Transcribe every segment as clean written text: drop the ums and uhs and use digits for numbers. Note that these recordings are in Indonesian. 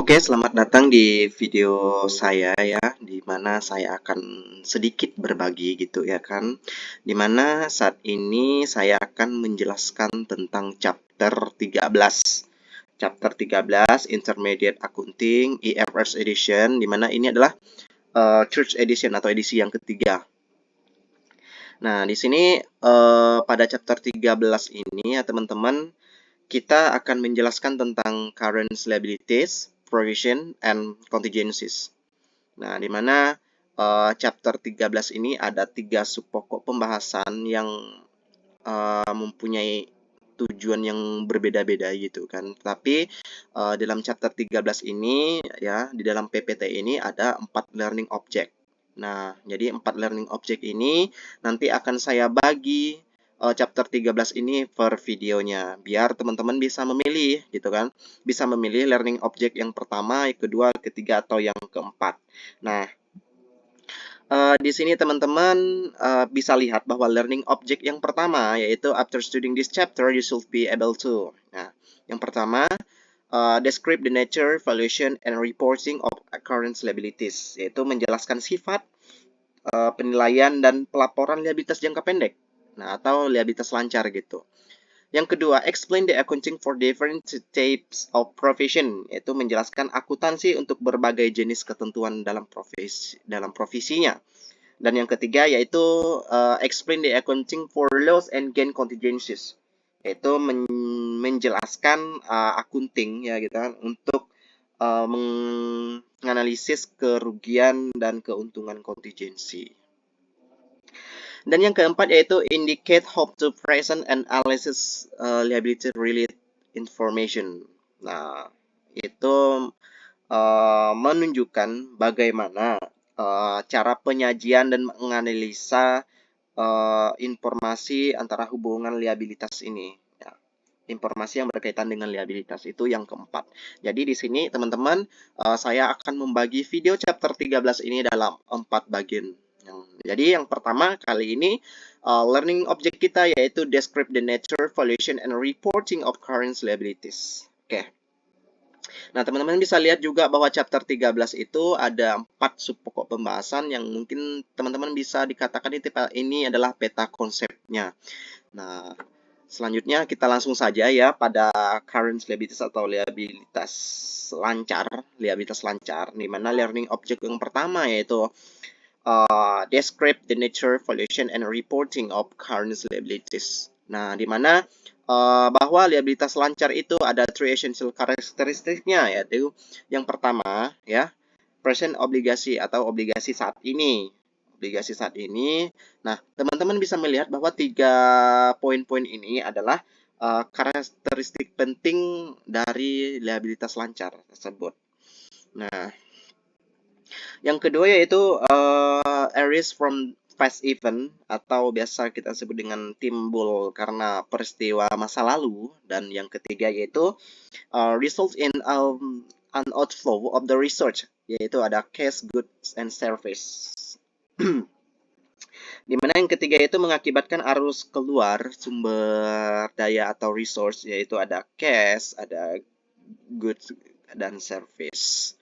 Oke, selamat datang di video saya ya, di mana saya akan sedikit berbagi gitu ya kan. Di mana saat ini saya akan menjelaskan tentang chapter 13. Chapter 13 Intermediate Accounting IFRS Edition, di mana ini adalah Church Edition atau edisi yang ketiga. Nah, di sini pada chapter 13 ini ya teman-teman, kita akan menjelaskan tentang current liabilities, provision, and contingencies. Nah, di mana chapter 13 ini ada 3 subpokok pembahasan yang mempunyai tujuan yang berbeda-beda gitu kan. Tapi dalam chapter 13 ini ya, di dalam PPT ini ada 4 learning object. Nah, jadi 4 learning object ini nanti akan saya bagi chapter 13 ini per videonya biar teman-teman bisa memilih gitu kan. Bisa memilih learning object yang pertama, yang kedua, ketiga atau yang keempat. Nah, di sini teman-teman bisa lihat bahwa learning object yang pertama yaitu after studying this chapter you should be able to. Nah, yang pertama describe the nature, valuation, and reporting of current liabilities, yaitu menjelaskan sifat, penilaian dan pelaporan liabilitas jangka pendek. Nah, atau liabilitas lancar gitu. Yang kedua, explain the accounting for different types of provision, yaitu menjelaskan akuntansi untuk berbagai jenis ketentuan dalam provisinya. Dan yang ketiga yaitu explain the accounting for loss and gain contingencies, yaitu menjelaskan accounting ya gitu kan untuk menganalisis kerugian dan keuntungan kontingensi. Dan yang keempat yaitu indicate how to present and analysis liability related information. Nah, itu menunjukkan bagaimana cara penyajian dan menganalisa informasi antara hubungan liabilitas ini. Ya. Informasi yang berkaitan dengan liabilitas itu yang keempat. Jadi di sini teman-teman saya akan membagi video chapter 13 ini dalam 4 bagian. Jadi yang pertama kali ini learning object kita yaitu describe the nature, valuation, and reporting of current liabilities. Oke. Nah, teman-teman bisa lihat juga bahwa chapter 13 itu ada 4 subpokok pembahasan yang mungkin teman-teman bisa dikatakan ini adalah peta konsepnya. Nah, selanjutnya kita langsung saja ya pada current liabilities atau liabilitas lancar, di mana learning object yang pertama yaitu describe the nature, valuation, and reporting of current liabilities. Nah, di mana bahwa liabilitas lancar itu ada three essential karakteristiknya, yaitu yang pertama ya present obligasi atau obligasi saat ini. Obligasi saat ini. Nah, teman-teman bisa melihat bahwa 3 poin-poin ini adalah karakteristik penting dari liabilitas lancar tersebut. Nah, yang kedua yaitu arise from past event atau biasa kita sebut dengan timbul karena peristiwa masa lalu. Dan yang ketiga yaitu result in an outflow of the research, yaitu ada cash, goods, and service. Dimana yang ketiga itu mengakibatkan arus keluar sumber daya atau resource, yaitu ada cash, ada goods, dan service.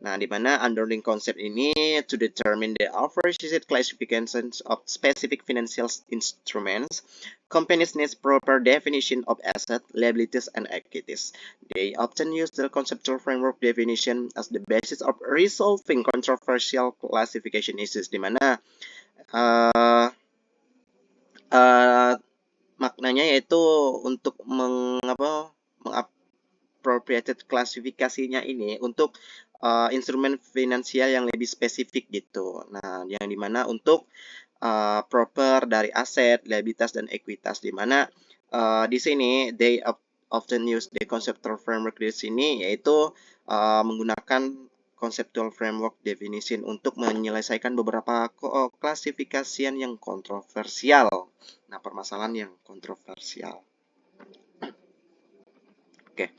Nah, di mana underlying konsep ini to determine the aforementioned classifications of specific financial instruments, companies need proper definition of asset, liabilities, and equities. They often use the conceptual framework definition as the basis of resolving controversial classification issues, di mana maknanya yaitu untuk appropriated klasifikasinya ini untuk instrumen finansial yang lebih spesifik gitu. Nah, yang dimana untuk proper dari aset, liabilitas, dan ekuitas, dimana di sini they often use the conceptual framework di sini yaitu menggunakan conceptual framework definition untuk menyelesaikan beberapa klasifikasian yang kontroversial. Nah, permasalahan yang kontroversial. Oke.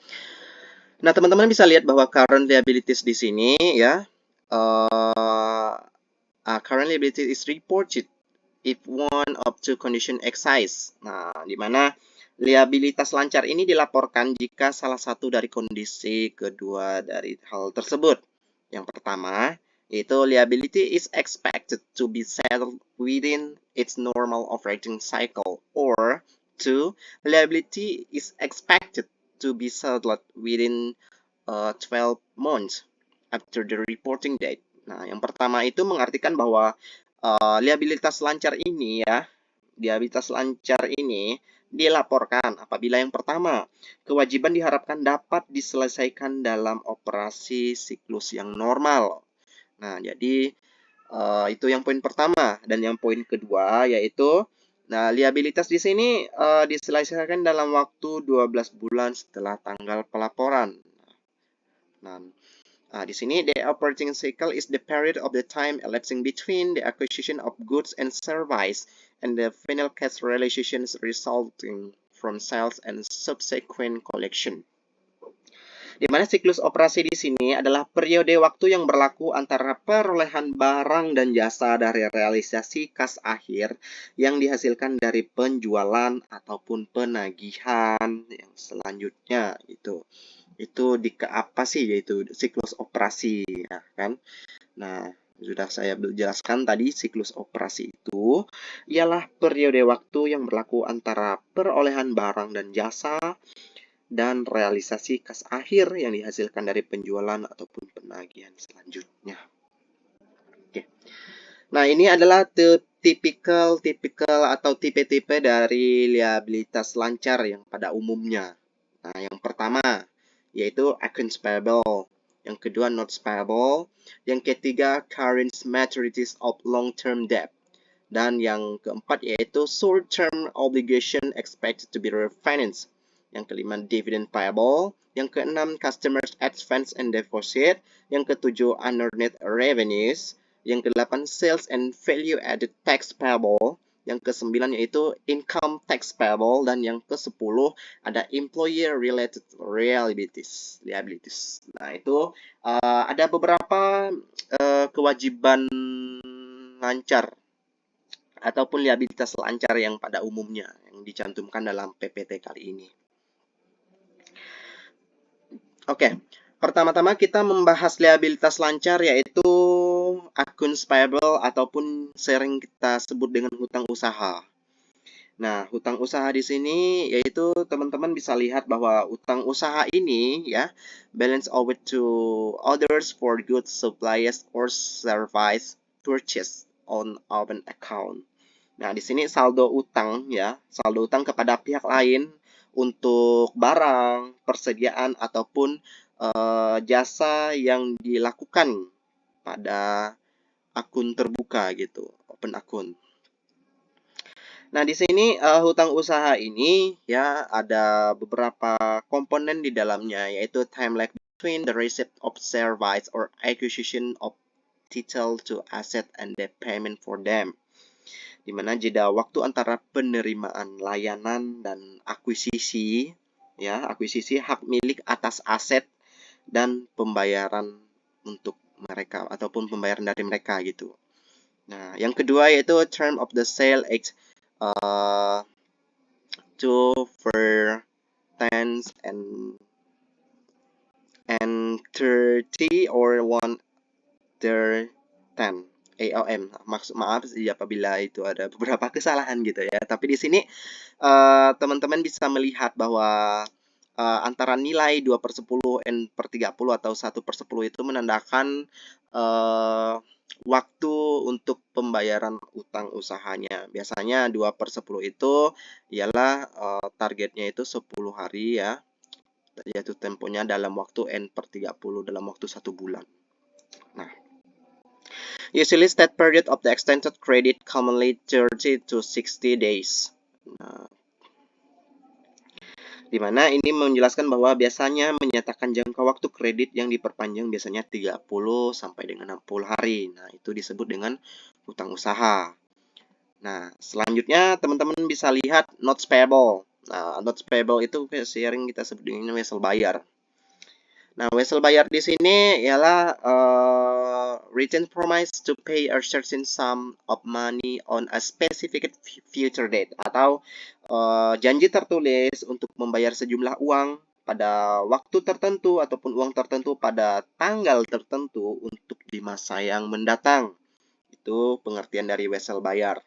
Nah, teman-teman bisa lihat bahwa current liabilities di sini ya, current liability is reported if one of two condition exist. Nah, di mana Liabilitas lancar ini dilaporkan jika salah satu dari kondisi kedua dari hal tersebut. Yang pertama, yaitu liability is expected to be settled within its normal operating cycle, or two, liability is expected to be settled within 12 months after the reporting date. Nah, yang pertama itu mengartikan bahwa liabilitas lancar ini ya, liabilitas lancar ini dilaporkan apabila yang pertama, kewajiban diharapkan dapat diselesaikan dalam operasi siklus yang normal. Nah, jadi itu yang poin pertama. Dan yang poin kedua yaitu, nah, liabilitas di sini diselesaikan dalam waktu 12 bulan setelah tanggal pelaporan. Nah, di sini, the operating cycle is the period of the time elapsing between the acquisition of goods and service and the final cash realizations resulting from sales and subsequent collection. Di mana siklus operasi di sini adalah periode waktu yang berlaku antara perolehan barang dan jasa dari realisasi kas akhir yang dihasilkan dari penjualan ataupun penagihan yang selanjutnya itu. Itu apa sih, yaitu siklus operasi ya kan. Nah, sudah saya jelaskan tadi, siklus operasi itu ialah periode waktu yang berlaku antara perolehan barang dan jasa dan realisasi kas akhir yang dihasilkan dari penjualan ataupun penagihan selanjutnya. Oke. Nah, ini adalah tipikal atau tipe-tipe dari liabilitas lancar yang pada umumnya. Nah, yang pertama yaitu accounts payable, yang kedua notes payable, yang ketiga current maturities of long-term debt, dan yang keempat yaitu short-term obligation expected to be refinanced, yang kelima dividend payable, yang keenam customers advance and deposit, yang ketujuh unearned revenues, yang kedelapan sales and value added tax payable, yang ke-9 yaitu income tax payable, dan yang ke-10 ada employer related liabilities. Nah, itu ada beberapa kewajiban lancar ataupun liabilitas lancar yang pada umumnya yang dicantumkan dalam PPT kali ini. Oke, pertama-tama kita membahas liabilitas lancar yaitu accounts payable ataupun sering kita sebut dengan hutang usaha. Nah, hutang usaha di sini yaitu teman-teman bisa lihat bahwa hutang usaha ini ya, balance owed to others for goods supplies or service purchase on open account. Nah, di sini saldo utang ya, saldo utang kepada pihak lain untuk barang, persediaan ataupun jasa yang dilakukan pada akun terbuka gitu, open account. Nah, di sini hutang usaha ini ya ada beberapa komponen di dalamnya, yaitu time lag between the receipt of service or acquisition of title to asset and the payment for them. Di mana jeda waktu antara penerimaan layanan dan akuisisi ya, akuisisi hak milik atas aset dan pembayaran untuk mereka ataupun pembayaran dari mereka gitu. Nah, yang kedua yaitu term of the sale X 2 for 10 and 30 or 1 ter 10 AOM. Maaf apabila itu ada beberapa kesalahan gitu ya. Tapi di sini teman-teman bisa melihat bahwa antara nilai 2/10 N/30 atau 1/10 itu menandakan waktu untuk pembayaran utang usahanya. Biasanya 2/10 itu ialah targetnya itu 10 hari ya, yaitu temponya dalam waktu N/30 dalam waktu 1 bulan. Nah, usually state period of the extended credit commonly 30 to 60 days. Nah, di mana ini menjelaskan bahwa biasanya menyatakan jangka waktu kredit yang diperpanjang biasanya 30 sampai dengan 60 hari. Nah, itu disebut dengan hutang usaha. Nah, selanjutnya teman-teman bisa lihat notes payable. Nah, notes payable itu sering kita sebut dengan wesel bayar. Nah, wesel bayar di sini ialah written promise to pay a certain sum of money on a specific future date, atau janji tertulis untuk membayar sejumlah uang pada waktu tertentu ataupun uang tertentu pada tanggal tertentu untuk di masa yang mendatang. Itu pengertian dari wesel bayar.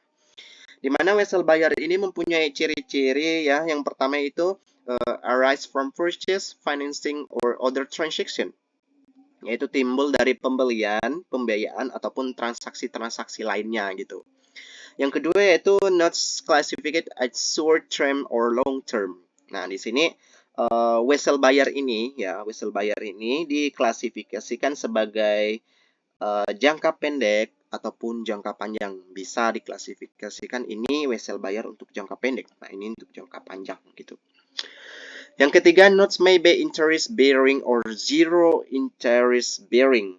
Di mana wesel bayar ini mempunyai ciri-ciri ya. Yang pertama itu arise from purchase, financing, or other transaction, yaitu timbul dari pembelian, pembiayaan, ataupun transaksi-transaksi lainnya gitu. Yang kedua yaitu not classified as short term or long term. Nah, di sini wesel bayar ini diklasifikasikan sebagai jangka pendek ataupun jangka panjang. Bisa diklasifikasikan ini wesel bayar untuk jangka pendek. Nah, ini untuk jangka panjang gitu. Yang ketiga, notes may be interest bearing or zero interest bearing.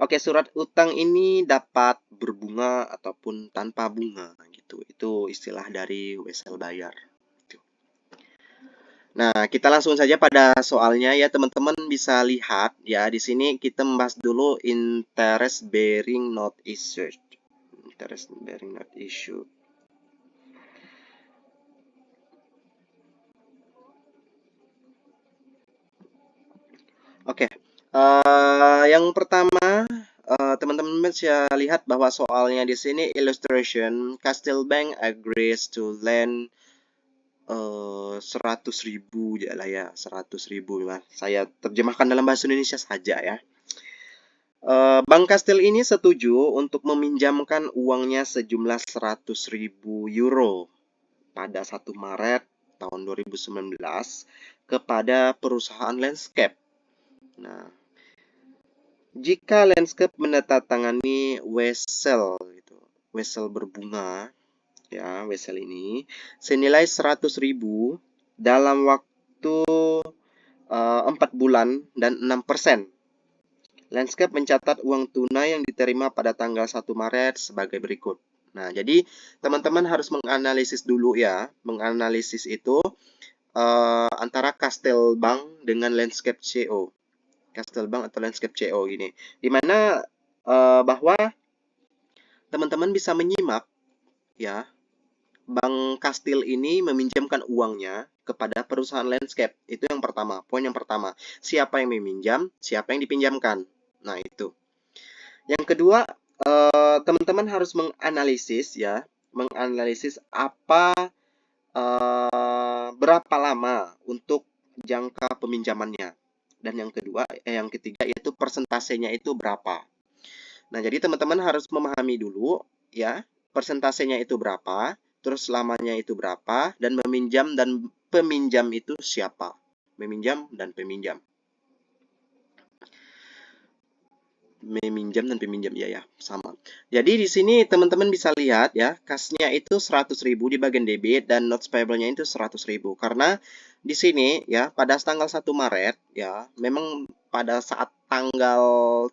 Oke, surat utang ini dapat berbunga ataupun tanpa bunga gitu. Itu istilah dari wesel bayar. Nah, kita langsung saja pada soalnya ya, teman-teman bisa lihat ya, di sini kita membahas dulu interest bearing note issued. Interest bearing note issued. Oke. Yang pertama, teman-teman bisa lihat bahwa soalnya di sini illustration Castile Bank agrees to lend 100.000 ya lah ya, 100.000. Nah, saya terjemahkan dalam bahasa Indonesia saja ya. Bank Kastil ini setuju untuk meminjamkan uangnya sejumlah 100.000 euro pada 1 Maret tahun 2019 kepada perusahaan Landscape. Nah, jika Landscape menandatangani wesel gitu, wesel berbunga ya, wesel ini senilai 100.000 dalam waktu 4 bulan dan 6%. Landscape mencatat uang tunai yang diterima pada tanggal 1 Maret sebagai berikut. Nah, jadi teman-teman harus menganalisis dulu ya, menganalisis itu antara Castile Bank dengan Landscape CO. Castile Bank atau Landscape CO gini. Dimana bahwa teman-teman bisa menyimak ya, Bank Kastil ini meminjamkan uangnya kepada perusahaan Landscape. Itu yang pertama, poin yang pertama. Siapa yang meminjam, siapa yang dipinjamkan. Nah, itu. Yang kedua, teman-teman harus menganalisis ya, menganalisis berapa lama untuk jangka peminjamannya. Dan yang ketiga yaitu persentasenya itu berapa. Nah, jadi teman-teman harus memahami dulu ya, persentasenya itu berapa, terus lamanya itu berapa, dan meminjam dan peminjam itu siapa. Meminjam dan peminjam. Meminjam dan peminjam, ya sama. Jadi di sini teman-teman bisa lihat ya, kasnya itu 100.000 di bagian debit dan notes payable-nya itu 100.000. Karena di sini ya pada tanggal 1 Maret ya, memang pada saat tanggal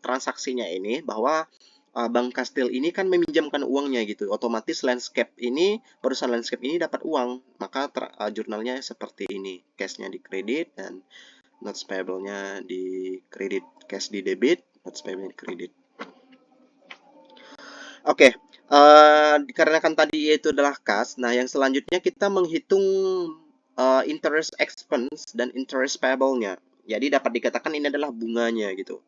transaksinya ini bahwa Bank Kastil ini kan meminjamkan uangnya gitu. Otomatis Landscape ini, perusahaan Landscape ini dapat uang. Maka jurnalnya seperti ini. Cash-nya di kredit dan notes payable-nya di kredit. Cash di debit, notes payable-nya di kredit. Oke, dikarenakan tadi itu adalah kas. Nah, yang selanjutnya kita menghitung interest expense dan interest payable-nya. Jadi dapat dikatakan ini adalah bunganya gitu.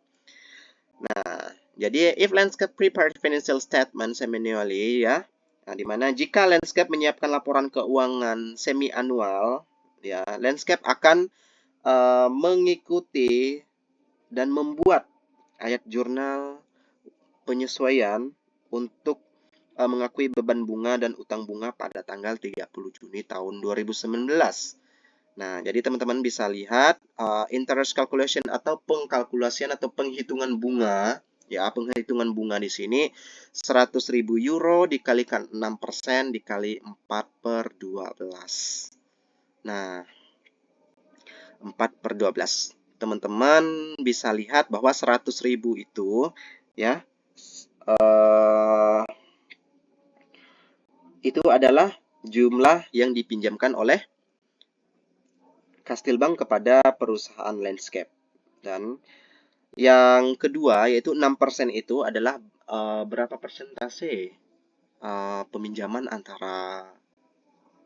Nah, jadi if Landscape prepared financial statement semi-annually ya, nah, dimana jika Landscape menyiapkan laporan keuangan semi-annual, ya, Landscape akan mengikuti dan membuat ayat jurnal penyesuaian untuk mengakui beban bunga dan utang bunga pada tanggal 30 Juni tahun 2019. Nah, jadi teman-teman bisa lihat interest calculation atau pengkalkulasian atau penghitungan bunga. Ya, penghitungan bunga di sini 100.000 euro dikalikan 6% dikali 4/12. Nah, 4/12. Teman-teman bisa lihat bahwa 100.000 itu ya itu adalah jumlah yang dipinjamkan oleh Castilbank kepada perusahaan Landscape. Dan yang kedua yaitu 6% itu adalah berapa persentase peminjaman antara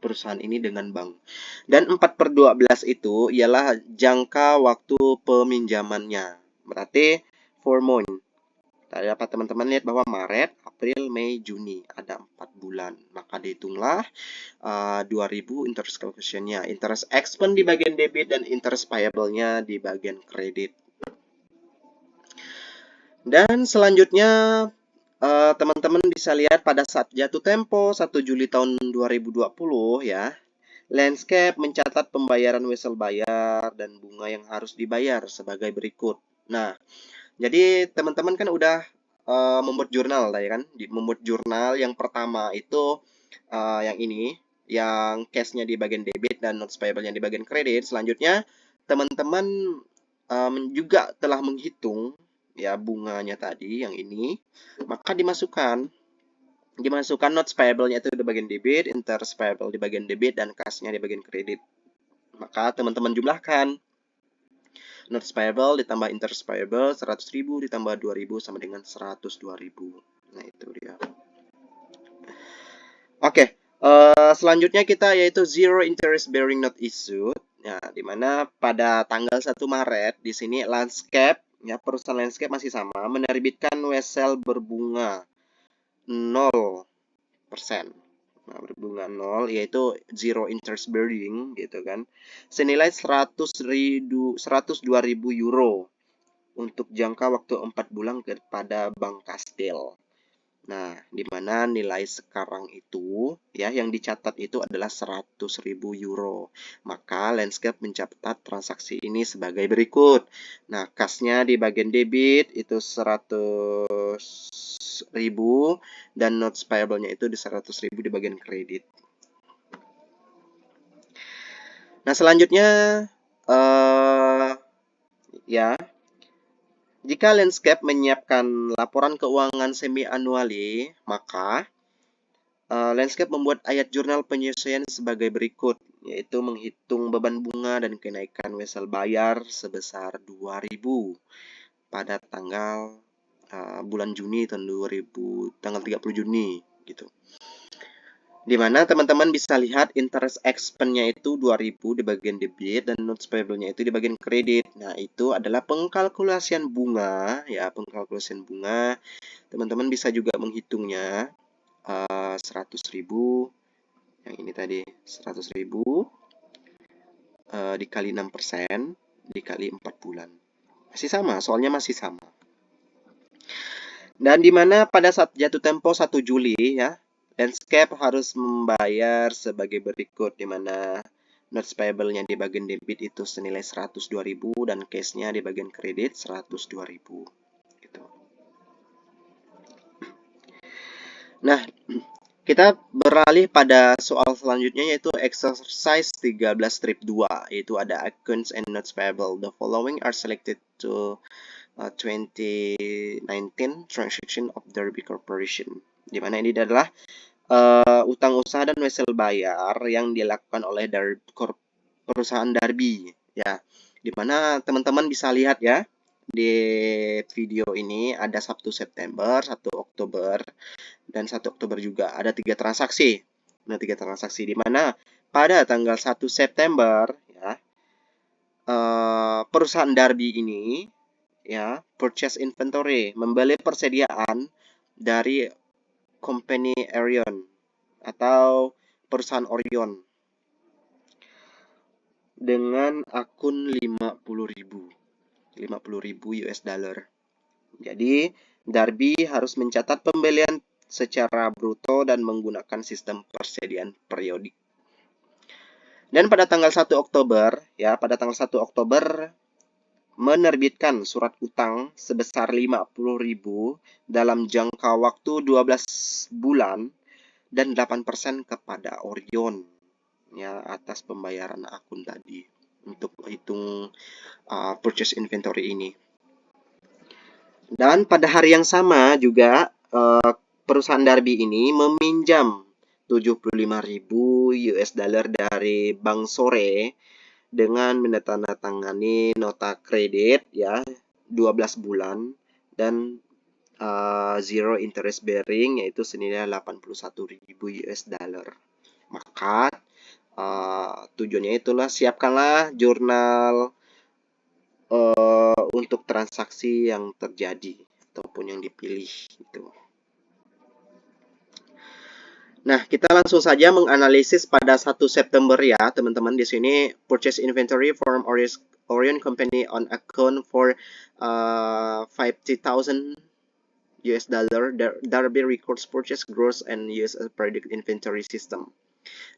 perusahaan ini dengan bank. Dan 4/12 itu ialah jangka waktu peminjamannya. Berarti 4 month. Tadi dapat teman-teman lihat bahwa Maret, April, Mei, Juni ada 4 bulan. Maka dihitunglah 2000 interest calculation-nya. Interest expense di bagian debit dan interest payable-nya di bagian kredit. Dan selanjutnya teman-teman bisa lihat pada saat jatuh tempo 1 Juli tahun 2020 ya. Landscape mencatat pembayaran wesel bayar dan bunga yang harus dibayar sebagai berikut. Nah, jadi teman-teman kan udah membuat jurnal tadi kan. Membuat jurnal yang pertama itu yang ini, yang cash-nya di bagian debit dan notes payable-nya di bagian kredit. Selanjutnya teman-teman juga telah menghitung ya bunganya tadi yang ini, maka dimasukkan notes payable-nya itu di bagian debit, interest payable di bagian debit, dan cash-nya di bagian kredit. Maka teman-teman jumlahkan notes payable ditambah interest payable 100.000 ditambah 2.000 sama dengan 102.000. Nah itu dia. Oke, selanjutnya kita yaitu zero interest bearing note issued. Ya, dimana pada tanggal 1 Maret di sini Landscape ya, perusahaan Landscape masih sama menerbitkan wesel berbunga 0%. Nah, berbunga 0 yaitu zero interest bearing gitu kan. Senilai 102.000 euro untuk jangka waktu 4 bulan kepada Bank Kastil. Nah, di mana nilai sekarang itu ya yang dicatat itu adalah 100.000 euro. Maka Landscape mencatat transaksi ini sebagai berikut. Nah, kasnya di bagian debit itu 100.000 dan notes payable-nya itu di 100.000 di bagian kredit. Nah, selanjutnya ya, jika Landscape menyiapkan laporan keuangan semi-annually, maka Landscape membuat ayat jurnal penyesuaian sebagai berikut, yaitu menghitung beban bunga dan kenaikan wesel bayar sebesar 2.000 pada tanggal bulan Juni tahun 2000, tanggal 30 Juni gitu. Di mana teman-teman bisa lihat interest expense-nya itu 2.000 di bagian debit dan notes payable-nya itu di bagian kredit. Nah, itu adalah pengkalkulasian bunga ya, pengkalkulasian bunga. Teman-teman bisa juga menghitungnya 100.000 yang ini tadi 100.000 dikali 6% dikali 4 bulan. Masih sama, soalnya masih sama. Dan di mana pada saat jatuh tempo 1 Juli ya, Landscape harus membayar sebagai berikut, di mana notes payable-nya di bagian debit itu senilai 102.000 dan cash-nya di bagian kredit 102.000 gitu. Nah, kita beralih pada soal selanjutnya yaitu exercise 13 strip 2, yaitu ada accounts and notes payable. The following are selected to 2019 transaction of Derby Corporation. Di mana ini adalah utang usaha dan wesel bayar yang dilakukan oleh perusahaan Derby ya. Di mana teman-teman bisa lihat ya di video ini ada 1 September, 1 Oktober, dan 1 Oktober juga ada 3 transaksi. Nah, 3 transaksi di mana pada tanggal 1 September ya perusahaan Derby ini ya purchase inventory, membeli persediaan dari company Orion atau perusahaan Orion dengan akun 50.000 US dollar. Jadi Derby harus mencatat pembelian secara bruto dan menggunakan sistem persediaan periodik. Dan pada tanggal 1 Oktober ya, pada tanggal 1 Oktober menerbitkan surat utang sebesar 50.000 dalam jangka waktu 12 bulan dan 8% kepada Orion ya atas pembayaran akun tadi untuk hitung purchase inventory ini. Dan pada hari yang sama juga perusahaan Derby ini meminjam 75.000 US dollar dari Bank Sore dengan menandatangani nota kredit ya 12 bulan dan zero interest bearing, yaitu senilai 81.000 US dollar. Maka tujuannya itulah siapkanlah jurnal untuk transaksi yang terjadi ataupun yang dipilih itu. Nah, kita langsung saja menganalisis pada 1 September ya, teman-teman. Di sini purchase inventory from Orion Company on account for 50,000 US dollar. Darby records purchase gross and use a predict inventory system.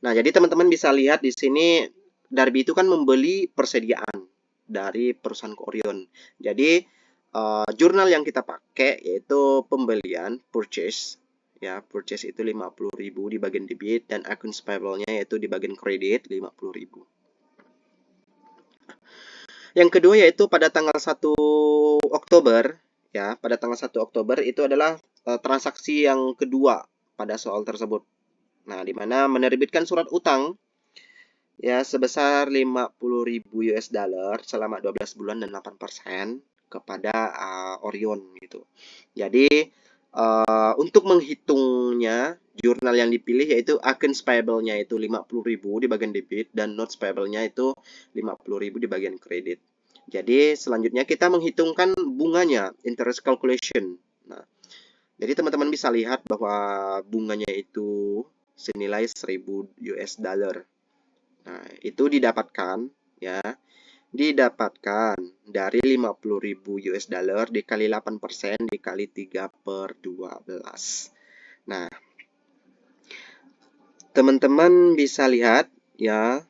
Nah, jadi teman-teman bisa lihat di sini Darby itu kan membeli persediaan dari perusahaan Orion. Jadi jurnal yang kita pakai yaitu pembelian purchase ya, purchase itu 50.000 di bagian debit dan accounts payable-nya yaitu di bagian kredit 50.000. Yang kedua yaitu pada tanggal 1 Oktober ya, pada tanggal 1 Oktober itu adalah transaksi yang kedua pada soal tersebut. Nah, di mana menerbitkan surat utang ya sebesar 50.000 US dollar selama 12 bulan dan 8% kepada Orion gitu. Jadi untuk menghitungnya jurnal yang dipilih yaitu accounts payable-nya itu 50.000 di bagian debit dan notes payable-nya itu 50.000 di bagian kredit. Jadi selanjutnya kita menghitungkan bunganya, interest calculation. Nah, jadi teman-teman bisa lihat bahwa bunganya itu senilai 1.000 US dollar. Nah, itu didapatkan ya, didapatkan dari 50.000 US dollar dikali 8% dikali 3/12. Nah, teman-teman bisa lihat ya,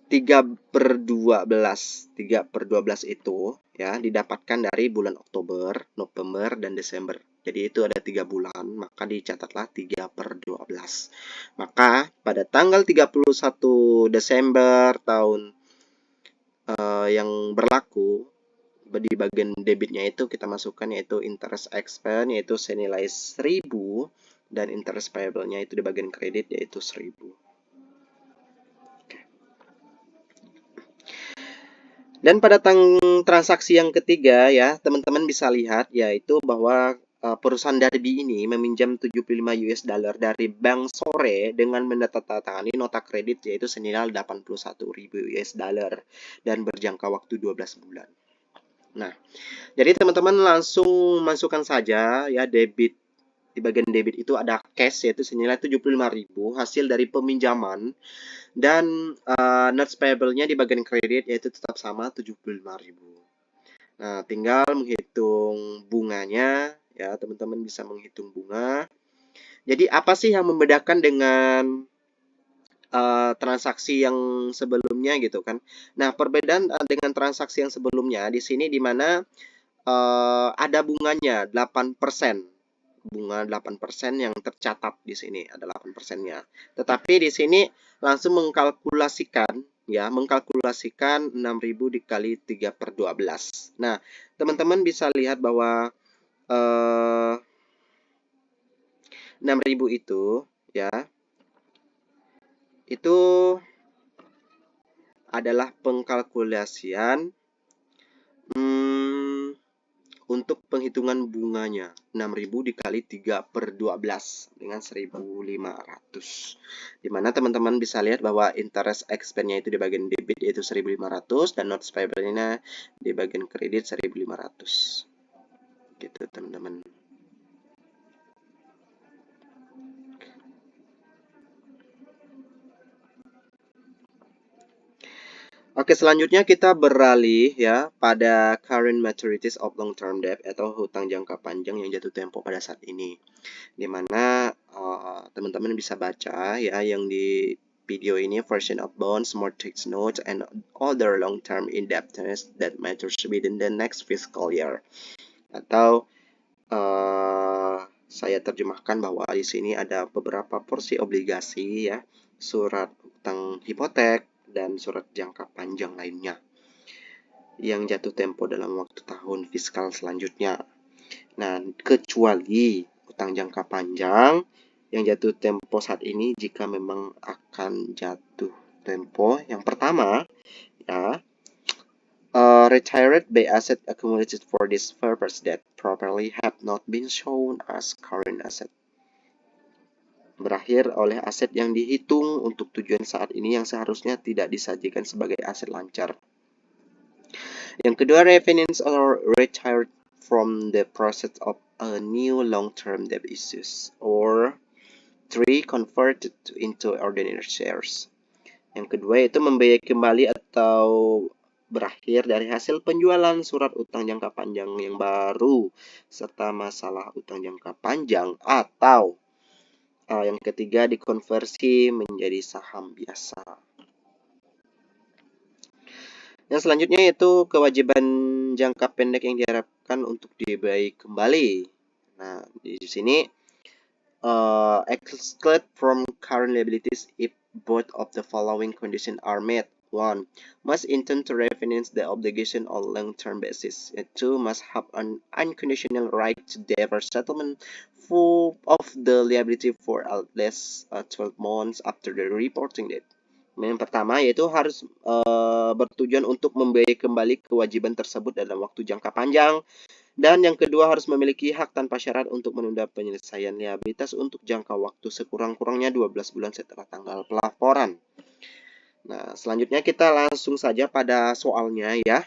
3/12 itu ya didapatkan dari bulan Oktober, November, dan Desember. Jadi itu ada 3 bulan, maka dicatatlah 3/12. Maka pada tanggal 31 Desember tahun yang berlaku, di bagian debitnya itu kita masukkan yaitu interest expense yaitu senilai 1.000 dan interest payable-nya itu di bagian kredit yaitu 1.000. Dan pada transaksi yang ketiga ya, teman-teman bisa lihat yaitu bahwa perusahaan Darby ini meminjam 75 US dollar dari Bank Sore dengan menandatangani nota kredit yaitu senilai 81.000 US dollar dan berjangka waktu 12 bulan. Nah, jadi teman-teman langsung masukkan saja ya debit. Di bagian debit itu ada cash yaitu senilai 75.000 hasil dari peminjaman dan notes payable-nya di bagian kredit yaitu tetap sama 75.000. Nah, tinggal menghitung bunganya ya, teman-teman bisa menghitung bunga. Jadi apa sih yang membedakan dengan transaksi yang sebelumnya gitu kan? Nah, perbedaan dengan transaksi yang sebelumnya di sini di mana ada bunganya 8%. Bunga 8% yang tercatat di sini ada 8%-nya. Tetapi di sini langsung mengkalkulasikan 6.000 dikali 3/12. Nah, teman-teman bisa lihat bahwa 6.000 itu ya itu adalah pengkalkulasian untuk penghitungan bunganya 6.000 dikali 3/12 dengan 1.500. Dimana teman-teman bisa lihat bahwa interest expense-nya itu di bagian debit yaitu 1.500 dan notes payable-nya di bagian kredit 1.500. Gitu teman-teman. Oke, selanjutnya kita beralih ya pada current maturities of long-term debt atau hutang jangka panjang yang jatuh tempo pada saat ini. Dimana teman-teman bisa baca ya yang di video ini version of bonds, mortgage notes, and other long-term indebtedness that matures within the next fiscal year. Atau saya terjemahkan bahwa di sini ada beberapa porsi obligasi ya, surat utang hipotek, dan surat jangka panjang lainnya yang jatuh tempo dalam waktu tahun fiskal selanjutnya. Nah, kecuali utang jangka panjang yang jatuh tempo saat ini jika memang akan jatuh tempo. Yang pertama, ya, retired by asset accumulated for this purpose that properly have not been shown as current asset. Berakhir oleh aset yang dihitung untuk tujuan saat ini yang seharusnya tidak disajikan sebagai aset lancar. Yang kedua, refinance or retired from the process of a new long-term debt issues, or 3, converted into ordinary shares. Yang kedua itu membiayai kembali atau berakhir dari hasil penjualan surat utang jangka panjang yang baru serta masalah utang jangka panjang, atau yang ketiga dikonversi menjadi saham biasa. Yang selanjutnya yaitu kewajiban jangka pendek yang diharapkan untuk dibayar kembali. Nah, di sini exclude from current liabilities if both of the following conditions are met. 1. Must intend to refinance the obligation on long-term basis. 2. Must have an unconditional right to defer settlement of the liability for at least 12 months after the reporting date. Yang pertama yaitu harus bertujuan untuk membiayai kembali kewajiban tersebut dalam waktu jangka panjang. Dan yang kedua harus memiliki hak tanpa syarat untuk menunda penyelesaian liabilitas untuk jangka waktu sekurang-kurangnya 12 bulan setelah tanggal pelaporan. Nah, selanjutnya kita langsung saja pada soalnya ya.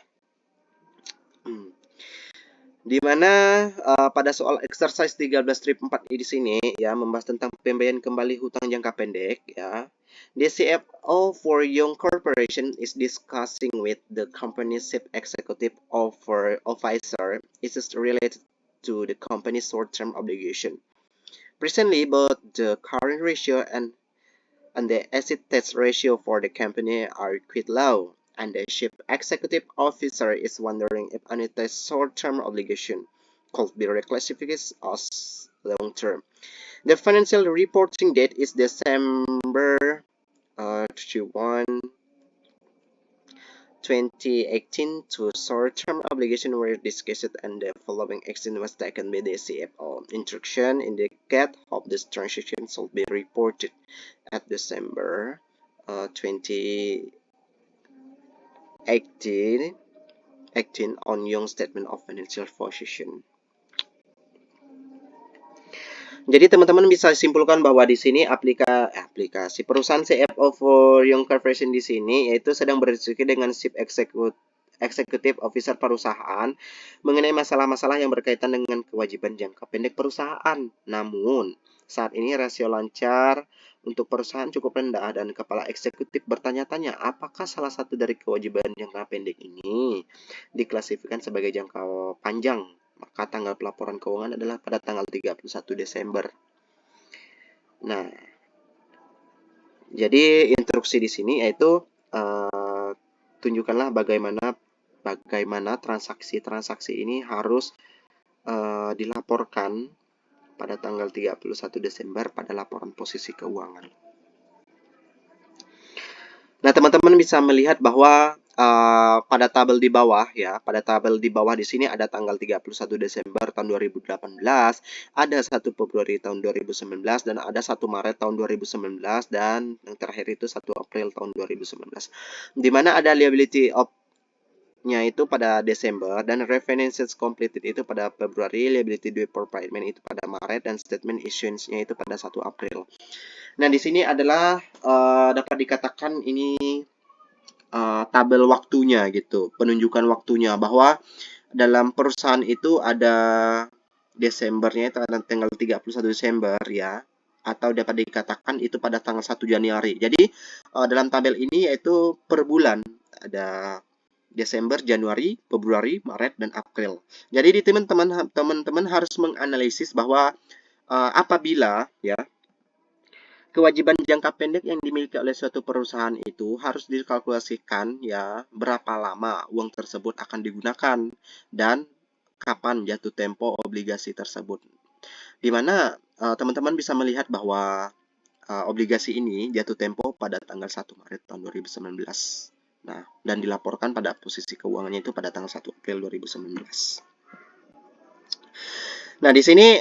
Di mana pada soal exercise 13-4 di sini ya membahas tentang pembayaran kembali hutang jangka pendek ya. The CFO for Young Corporation is discussing with the company's chief executive officer issues related to the company's short-term obligation. Presently, both the current ratio and the asset test ratio for the company are quite low, and the chief executive officer is wondering if any short-term obligation could be reclassified as long-term. The financial reporting date is December 31, 2018. To short-term obligation were discussed and the following action was taken by the CFO. Instruction indicate how this transaction should be reported at December 2018 on Young Statement of Financial Position. Jadi teman-teman bisa simpulkan bahwa di sini aplikasi perusahaan CFO for Young Corporation di sini yaitu sedang berdiskusi dengan Chief Executive Officer perusahaan mengenai masalah-masalah yang berkaitan dengan kewajiban jangka pendek perusahaan. Namun saat ini rasio lancar untuk perusahaan cukup rendah dan kepala eksekutif bertanya-tanya apakah salah satu dari kewajiban jangka pendek ini diklasifikasikan sebagai jangka panjang. Maka tanggal pelaporan keuangan adalah pada tanggal 31 Desember. Nah, jadi instruksi di sini yaitu tunjukkanlah bagaimana transaksi-transaksi ini harus dilaporkan pada tanggal 31 Desember pada laporan posisi keuangan. Nah, teman-teman bisa melihat bahwa pada tabel di bawah ya, di sini ada tanggal 31 Desember tahun 2018, ada 1 Februari tahun 2019 dan ada 1 Maret tahun 2019 dan yang terakhir itu 1 April tahun 2019. Di mana ada liability of-nya itu pada Desember dan refinances completed itu pada Februari, liability due for payment itu pada Maret dan statement issuance-nya itu pada 1 April. Nah, di sini adalah dapat dikatakan ini tabel waktunya gitu, penunjukan waktunya bahwa dalam perusahaan itu ada Desembernya itu ada tanggal 31 Desember ya, atau dapat dikatakan itu pada tanggal 1 Januari. Jadi dalam tabel ini yaitu per bulan ada Desember, Januari, Februari, Maret, dan April. Jadi di teman-teman harus menganalisis bahwa apabila ya kewajiban jangka pendek yang dimiliki oleh suatu perusahaan itu harus dikalkulasikan ya berapa lama uang tersebut akan digunakan dan kapan jatuh tempo obligasi tersebut. Di mana teman-teman bisa melihat bahwa obligasi ini jatuh tempo pada tanggal 1 Maret tahun 2019. Nah, dan dilaporkan pada posisi keuangannya itu pada tanggal 1 April 2019. Nah, di sini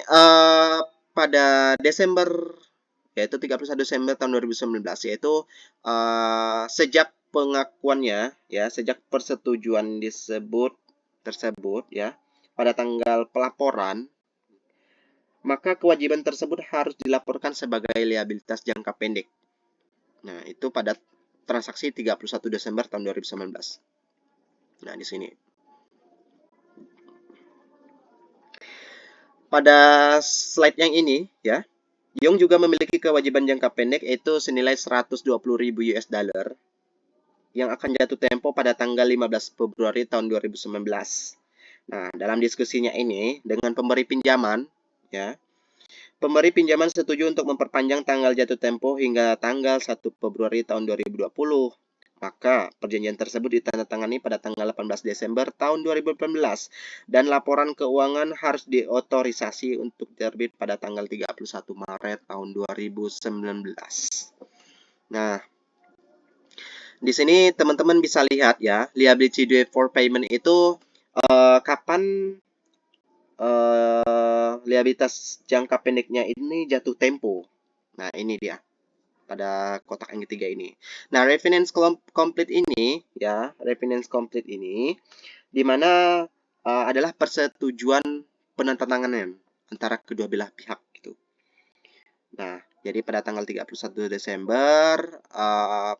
pada Desember yaitu 31 Desember tahun 2019, yaitu sejak pengakuannya ya, sejak persetujuan tersebut ya pada tanggal pelaporan, maka kewajiban tersebut harus dilaporkan sebagai liabilitas jangka pendek. Nah, itu pada transaksi 31 Desember tahun 2019. Nah, di sini. Pada slide yang ini ya, Yong juga memiliki kewajiban jangka pendek yaitu senilai 120.000 US dollar yang akan jatuh tempo pada tanggal 15 Februari tahun 2019. Nah, dalam diskusinya ini dengan pemberi pinjaman ya, pemberi pinjaman setuju untuk memperpanjang tanggal jatuh tempo hingga tanggal 1 Februari tahun 2020. Maka perjanjian tersebut ditandatangani pada tanggal 18 Desember tahun 2018 dan laporan keuangan harus diotorisasi untuk terbit pada tanggal 31 Maret tahun 2019. Nah, di sini teman-teman bisa lihat ya, liability due for payment itu kapan liabilitas jangka pendeknya ini jatuh tempo. Nah, ini dia pada kotak yang ketiga ini. Nah, refinance complete ini ya, refinance complete ini di mana adalah persetujuan penandatanganan antara kedua belah pihak gitu. Nah, jadi pada tanggal 31 Desember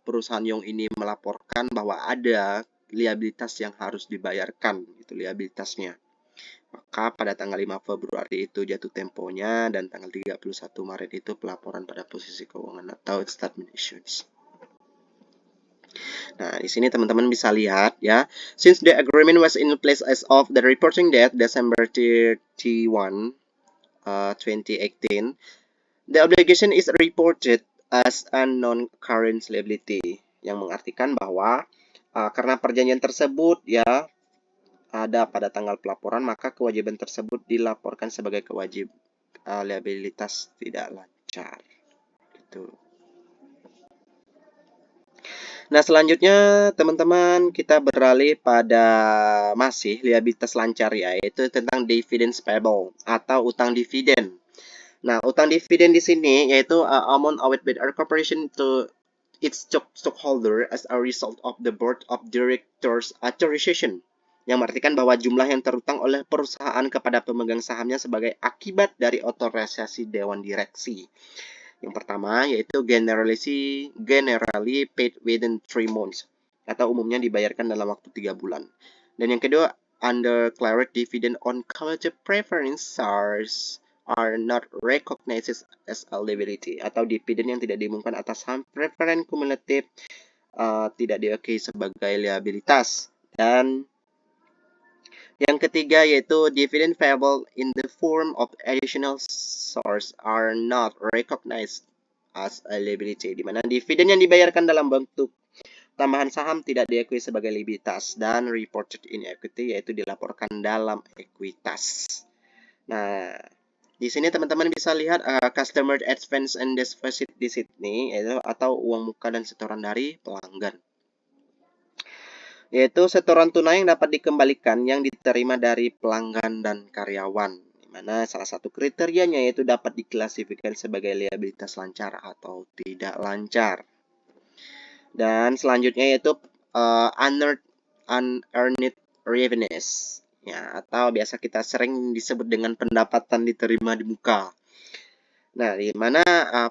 perusahaan Yong ini melaporkan bahwa ada liabilitas yang harus dibayarkan gitu, liabilitasnya. Maka pada tanggal 5 Februari itu jatuh temponya dan tanggal 31 Maret itu pelaporan pada posisi keuangan atau statement issues. Nah, di sini teman-teman bisa lihat ya, since the agreement was in place as of the reporting date December 31, 2018, the obligation is reported as a non-current liability, yang mengartikan bahwa karena perjanjian tersebut ya ada pada tanggal pelaporan, maka kewajiban tersebut dilaporkan sebagai liabilitas tidak lancar. Gitu. Nah, selanjutnya teman-teman kita beralih pada masih liabilitas lancar ya, yaitu tentang dividends payable atau utang dividen. Nah, utang dividen di sini yaitu amount owed by our corporation to its stockholder as a result of the board of directors authorization, yang mengartikan bahwa jumlah yang terutang oleh perusahaan kepada pemegang sahamnya sebagai akibat dari otorisasi dewan direksi. Yang pertama yaitu generally paid within 3 months atau umumnya dibayarkan dalam waktu 3 bulan. Dan yang kedua, undeclared dividend on cumulative preference shares are not recognized as a liability, atau dividen yang tidak diumumkan atas saham preferen kumulatif tidak diakui sebagai liabilitas. Dan yang ketiga yaitu dividend payable in the form of additional source are not recognized as a liability, di mana dividen yang dibayarkan dalam bentuk tambahan saham tidak diakui sebagai liabilitas dan reported in equity, yaitu dilaporkan dalam ekuitas. Nah, di sini teman-teman bisa lihat customer advance and deposit di sini, yaitu atau uang muka dan setoran dari pelanggan, yaitu setoran tunai yang dapat dikembalikan yang diterima dari pelanggan dan karyawan, di mana salah satu kriterianya yaitu dapat diklasifikasikan sebagai liabilitas lancar atau tidak lancar. Dan selanjutnya yaitu unearned revenues ya, atau biasa kita sering disebut dengan pendapatan diterima di muka. Nah, di mana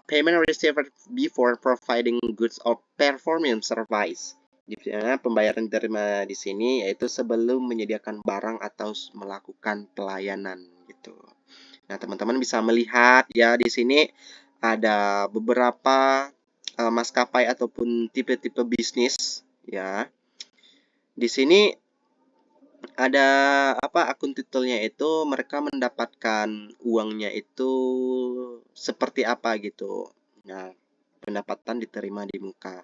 payment received before providing goods or performing service. Di mana pembayaran diterima di sini yaitu sebelum menyediakan barang atau melakukan pelayanan gitu. Nah, teman-teman bisa melihat ya di sini ada beberapa maskapai ataupun tipe-tipe bisnis ya. Di sini ada akun titelnya itu mereka mendapatkan uangnya itu seperti apa gitu. Nah, pendapatan diterima di muka.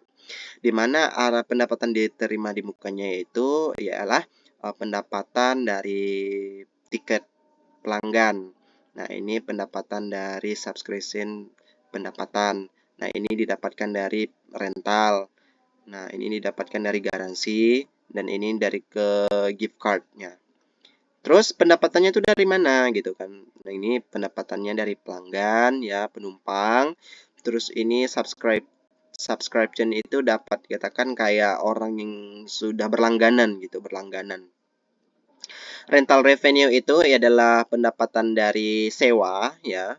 Di mana arah pendapatan diterima di mukanya itu ialah pendapatan dari tiket pelanggan. Nah, ini pendapatan dari subscription pendapatan. Nah, ini didapatkan dari rental. Nah, ini didapatkan dari garansi dan ini dari ke gift card-nya. Terus pendapatannya itu dari mana gitu kan. Nah, ini pendapatannya dari pelanggan ya, penumpang. Terus ini subscription itu dapat katakan kayak orang yang sudah berlangganan gitu, berlangganan. Rental revenue itu adalah pendapatan dari sewa ya.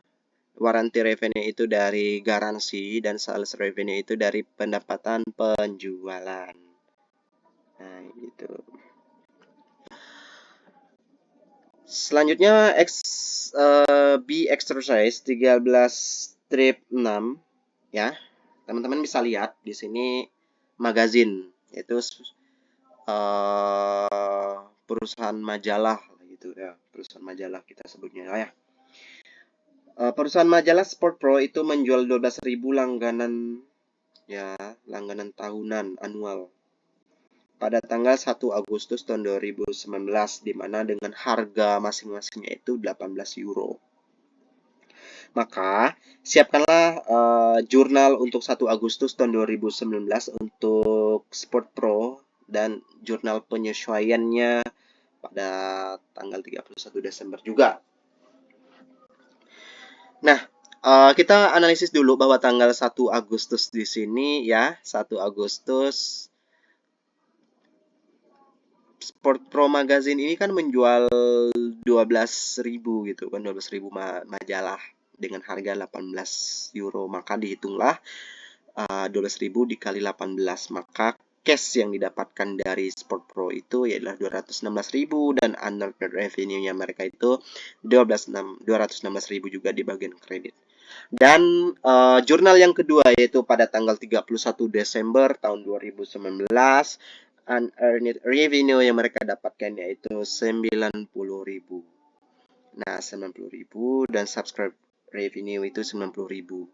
Warranty revenue itu dari garansi dan sales revenue itu dari pendapatan penjualan. Nah, gitu. Selanjutnya B exercise 13-6 ya. Teman-teman bisa lihat di sini magazin, yaitu perusahaan majalah gitu ya, perusahaan majalah kita sebutnya ya. Perusahaan majalah Sport Pro itu menjual 12.000 langganan ya, langganan tahunan anual pada tanggal 1 Agustus tahun 2019, di mana dengan harga masing-masingnya itu 18 euro. Maka siapkanlah jurnal untuk 1 Agustus tahun 2019 untuk Sport Pro dan jurnal penyesuaiannya pada tanggal 31 Desember juga. Nah, kita analisis dulu bahwa tanggal 1 Agustus di sini ya, 1 Agustus Sport Pro Magazine ini kan menjual 12.000 gitu kan, 12.000 majalah dengan harga 18 euro. Maka dihitunglah 12.000 dikali 18, maka cash yang didapatkan dari Sport Pro itu ialah 216.000 dan unearned revenue-nya mereka itu 216.000 juga di bagian kredit. Dan jurnal yang kedua yaitu pada tanggal 31 Desember tahun 2019, unearned revenue yang mereka dapatkan yaitu 90.000. Nah, 90.000 dan subscribe revenue itu 90.000.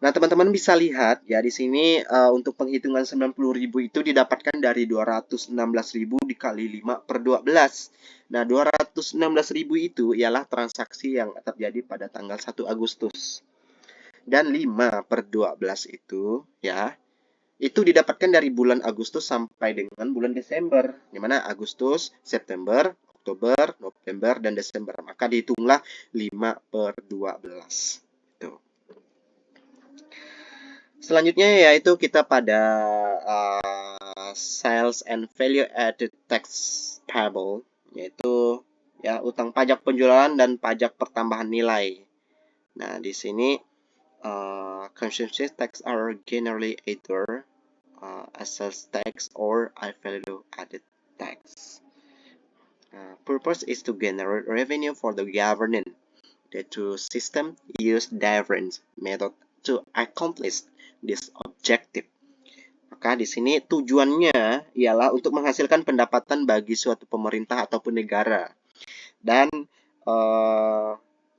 Nah, teman-teman bisa lihat ya di sini untuk penghitungan 90.000 itu didapatkan dari 216.000 dikali 5 per 12. Nah, 216.000 itu ialah transaksi yang terjadi pada tanggal 1 Agustus. Dan 5 per 12 itu ya, itu didapatkan dari bulan Agustus sampai dengan bulan Desember. Di mana Agustus, September, Oktober, November, dan Desember. Maka dihitunglah 5 per 12. Itu. Selanjutnya yaitu kita pada sales and value added tax payable, yaitu ya utang pajak penjualan dan pajak pertambahan nilai. Nah, di sini consumption tax are generally either a sales tax or a value added tax. Purpose is to generate revenue for the government. The two systems use different methods to accomplish this objective. Maka di sini tujuannya ialah untuk menghasilkan pendapatan bagi suatu pemerintah ataupun negara. Dan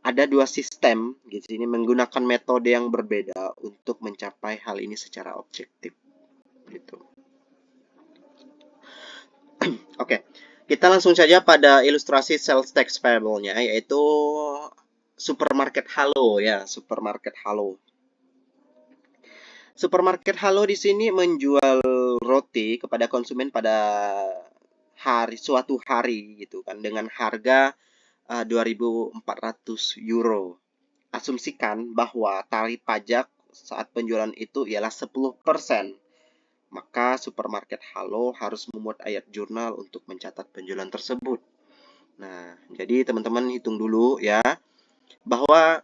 ada dua sistem di sini menggunakan metode yang berbeda untuk mencapai hal ini secara objektif. Gitu. Oke, kita langsung saja pada ilustrasi sales tax payable-nya, yaitu supermarket Halo ya, supermarket Halo. Supermarket Halo di sini menjual roti kepada konsumen pada suatu hari gitu kan dengan harga 2.400 euro. Asumsikan bahwa tarif pajak saat penjualan itu ialah 10%. Maka supermarket Halo harus memuat ayat jurnal untuk mencatat penjualan tersebut. Nah, jadi teman-teman hitung dulu ya bahwa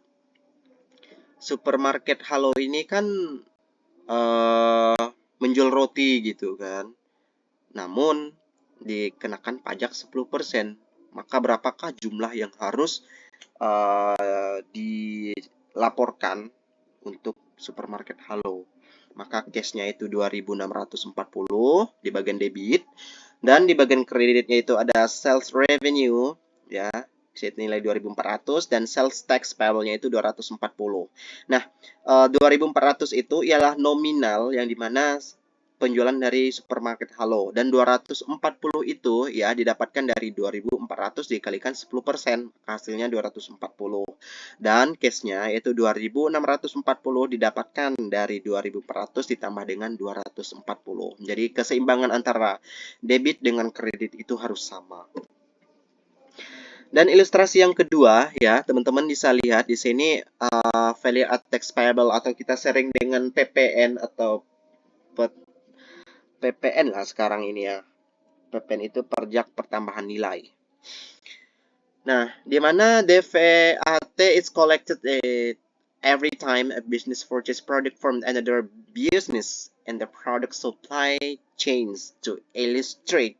supermarket Halo ini kan menjual roti gitu kan. Namun dikenakan pajak 10%. Maka berapakah jumlah yang harus dilaporkan untuk supermarket Halo? Maka cashnya itu 2.640 di bagian debit. Dan di bagian kreditnya itu ada sales revenue ya, nilai 2.400 dan sales tax payable-nya itu 240. Nah, 2.400 itu ialah nominal yang dimana penjualan dari supermarket Halo dan 240 itu ya didapatkan dari 2.400 dikalikan 10%, hasilnya 240. Dan cashnya yaitu 2.640 didapatkan dari 2.400 ditambah dengan 240. Jadi keseimbangan antara debit dengan kredit itu harus sama. Dan ilustrasi yang kedua ya, teman-teman bisa lihat di sini value add tax payable atau kita sering dengan PPN atau PPN lah sekarang ini ya. PPN itu pajak pertambahan nilai. Nah, di mana DVAT is collected every time a business purchase product from another business and the product supply chains to illustrate.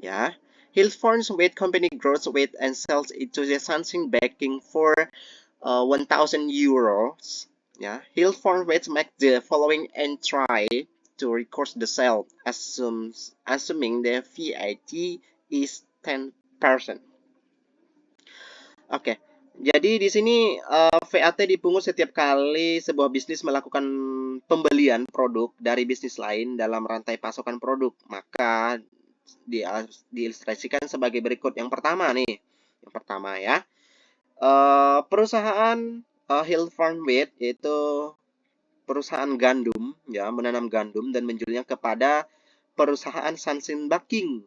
Ya, Hillfarms Weight Company grows weight and sells it to the Sunshine Baking for 1,000 euros. Yeah, Hillfarms Weight make the following entry to record the sale, assuming the VAT is 10%. Oke, jadi di sini VAT dipungut setiap kali sebuah bisnis melakukan pembelian produk dari bisnis lain dalam rantai pasokan produk. Maka diilustrasikan sebagai berikut. Yang pertama nih, yang pertama ya, perusahaan Hill Farm Wheat itu perusahaan gandum, ya, menanam gandum dan menjualnya kepada perusahaan Sunshine Baking,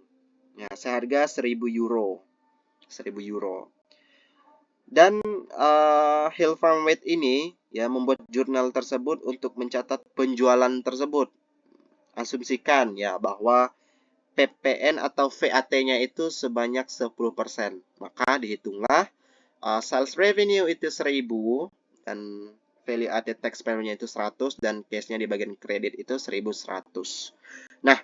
ya, seharga 1.000 euro, 1.000 euro. Dan Hill Farm Wheat ini ya membuat jurnal tersebut untuk mencatat penjualan tersebut. Asumsikan ya bahwa PPN atau VAT-nya itu sebanyak 10%. Maka dihitunglah sales revenue itu 1.000 dan value added tax payment-nya itu 100 dan cash-nya di bagian kredit itu 1.100. Nah,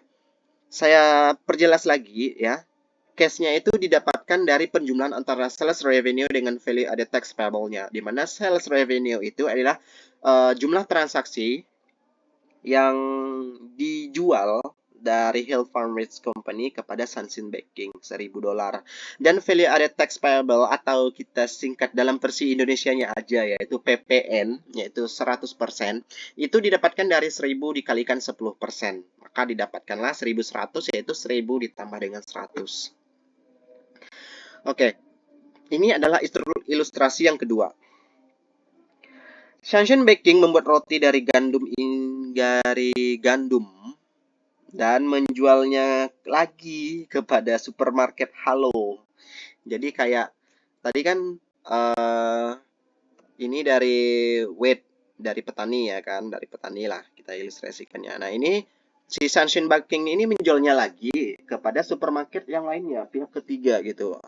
saya perjelas lagi ya. Cash-nya itu didapatkan dari penjumlahan antara sales revenue dengan value added tax payable-nya. Di mana sales revenue itu adalah jumlah transaksi yang dijual dari Hill Farm Wheat Company kepada Sunshine Baking, $1.000. Dan value added tax payable atau kita singkat dalam versi Indonesianya aja yaitu PPN, yaitu 100%, itu didapatkan dari 1.000 dikalikan 10%. Maka didapatkanlah 1.100 yaitu 1.000 ditambah dengan 100. Oke, ini adalah ilustrasi yang kedua. Sunshine Baking membuat roti dari gandum dan menjualnya lagi kepada supermarket Halo. Jadi kayak tadi kan ini dari wheat dari petani ya kan, dari petani lah kita ilustrasikannya. Nah ini si Sunshine Baking ini menjualnya lagi kepada supermarket yang lainnya, pihak ketiga gitu,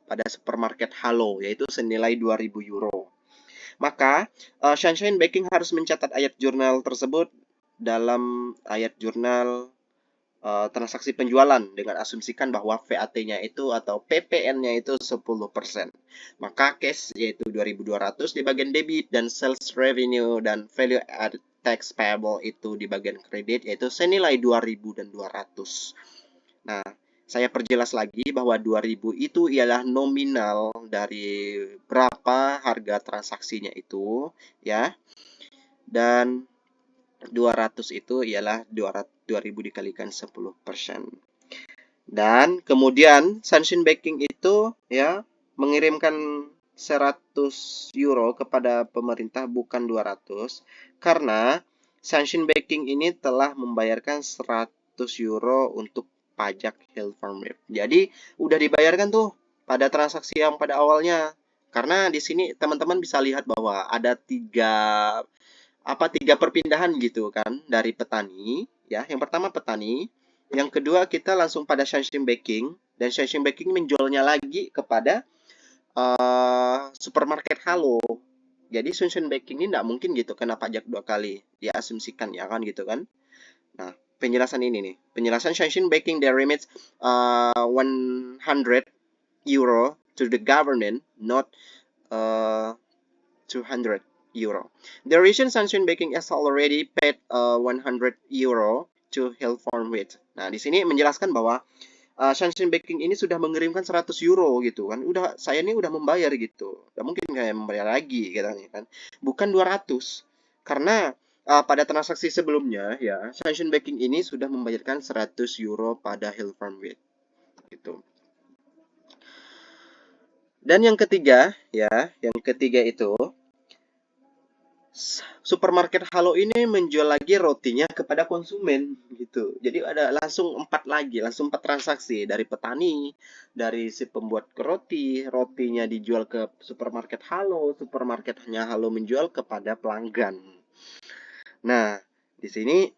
pada supermarket Halo yaitu senilai 2.000 euro. Maka Sunshine Baking harus mencatat ayat jurnal tersebut dalam ayat jurnal transaksi penjualan dengan asumsikan bahwa VAT-nya itu atau PPN-nya itu 10%. Maka cash yaitu 2.200 di bagian debit dan sales revenue dan value added tax payable itu di bagian kredit yaitu senilai 2.000 dan 200. Nah, saya perjelas lagi bahwa 2.000 itu ialah nominal dari berapa harga transaksinya itu ya. Dan 200 itu ialah 2.000 dikalikan 10%. Dan kemudian Sunshine Baking itu ya mengirimkan 100 euro kepada pemerintah bukan 200 karena Sunshine Baking ini telah membayarkan 100 euro untuk pajak Hill Farm Wheat. Jadi udah dibayarkan tuh pada transaksi yang pada awalnya. Karena di sini teman-teman bisa lihat bahwa ada tiga perpindahan gitu kan dari petani ya. Yang pertama petani, yang kedua kita langsung pada Sunshine Baking dan Sunshine Baking menjualnya lagi kepada supermarket Halo. Jadi Sunshine Baking ini tidak mungkin gitu kena pajak 2 kali, diasumsikan ya kan gitu kan. Nah, penjelasan ini nih, penjelasan Sunshine Baking the remits 100 euro to the government, not 200 euro. The reason Sunshine Baking has already paid 100 euro to Hill Farm Wheat. Nah, di sini menjelaskan bahwa Sunshine Baking ini sudah mengirimkan 100 euro gitu kan. Saya ini udah membayar gitu. Tidak mungkin kayak membayar lagi katanya kan. Bukan 200. Karena pada transaksi sebelumnya ya, Sunshine Baking ini sudah membayarkan 100 euro pada Hill Farm Wheat. Gitu. Dan yang ketiga ya, yang ketiga itu supermarket Halo ini menjual lagi rotinya kepada konsumen gitu. Jadi ada langsung 4 transaksi dari petani, dari si pembuat roti, rotinya dijual ke supermarket Halo, supermarketnya Halo menjual kepada pelanggan. Nah, di sini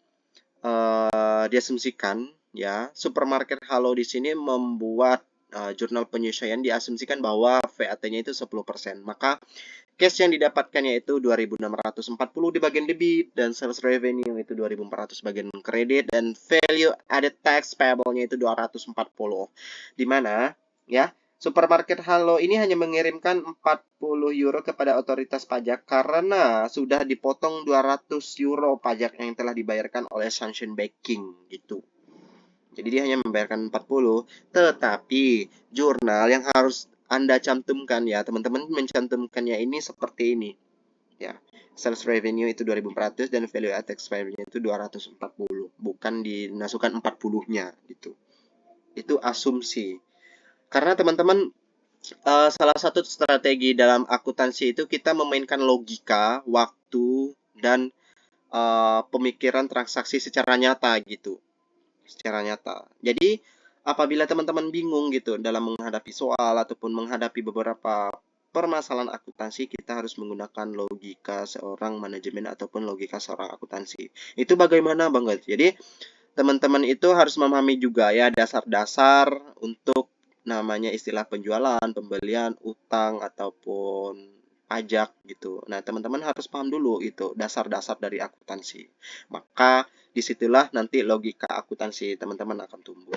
diasumsikan ya, supermarket Halo di sini membuat jurnal penyesuaian diasumsikan bahwa VAT-nya itu 10%. Maka cash yang didapatkannya itu 2.640 di bagian debit dan sales revenue itu 2.400 bagian kredit dan value added tax payable-nya itu 240. Di mana ya, supermarket Halo ini hanya mengirimkan 40 euro kepada otoritas pajak karena sudah dipotong 200 euro pajak yang telah dibayarkan oleh Sunshine Baking gitu. Jadi dia hanya membayarkan 40, tetapi jurnal yang harus Anda cantumkan ya, teman-teman mencantumkannya ini seperti ini. Ya, sales revenue itu 2.400 dan value added tax payable-nya itu 240, bukan dinasukan 40-nya gitu. Itu asumsi. Karena teman-teman salah satu strategi dalam akuntansi itu kita memainkan logika, waktu, dan pemikiran transaksi secara nyata gitu. Secara nyata. Jadi, apabila teman-teman bingung gitu dalam menghadapi soal ataupun menghadapi beberapa permasalahan akuntansi, kita harus menggunakan logika seorang manajemen ataupun logika seorang akuntansi. Itu bagaimana, Bang? Jadi, teman-teman itu harus memahami juga ya dasar-dasar untuk namanya istilah penjualan, pembelian, utang, ataupun pajak gitu. Nah, teman-teman harus paham dulu itu dasar-dasar dari akuntansi. Maka disitulah nanti logika akuntansi teman-teman akan tumbuh.